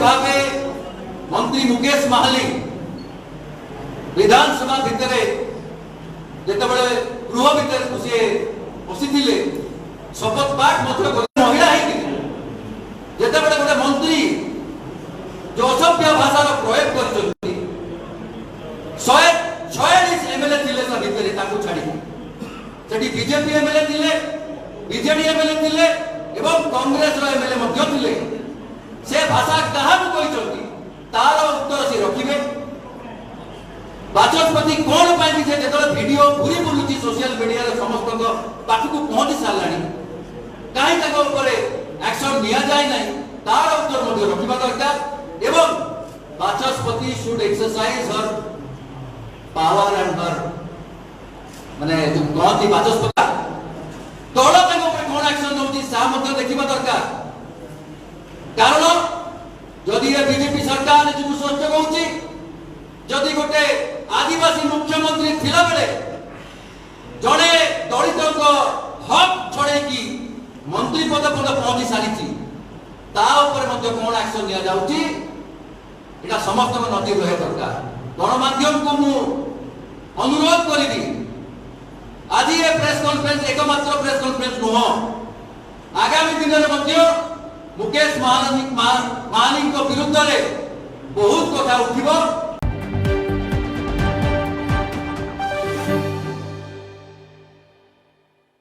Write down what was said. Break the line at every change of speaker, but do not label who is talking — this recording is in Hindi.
भावे मंत्री मुकेश महाली विधानसभा भितर जितेबाला गृह भितर सी बसी शपथ पाठ महिला जितेबाला गोटे मंत्री जो असभ्य भाषार प्रयोग कर 146 एमएलए थे भितर छाड़ी बीजेपी एमएलए थे बीजेडी एमएलए थे एवं कांग्रेस एमएलए थे से भाषा क्या तार उत्तर से रखिए बाचस्पति कौन पाई जो वीडियो घूरी बुलूची सोशल मीडिया समस्त पाखक पहुंची सारा कहीं एक्शन नि जाए ना तार उत्तर रखा दरकार एवं बाचस्पति should exercise her power and her माने जो कहती बाचस्पति दल कौन एक्शन नौ देखा दरकार कारण जदि ये बीजेपी सरकार निजक स्पष्ट कहूँ जदि गोटे आदिवासी मुख्यमंत्री थिला बेले जड़े दलित हक छड़े कि मंत्री पद पहुंची सारी कौन एक्शन नि जाऊँगी यहाँ समस्त नजर रहा दरकार गणमाध्यम को मु अनुरोध करी आज ये प्रेस कॉन्फ्रेंस एकमात्र प्रेस कॉन्फ्रेंस नुह आगामी दिन में मुकेश महानी विरुद्ध बहुत कथा उठिब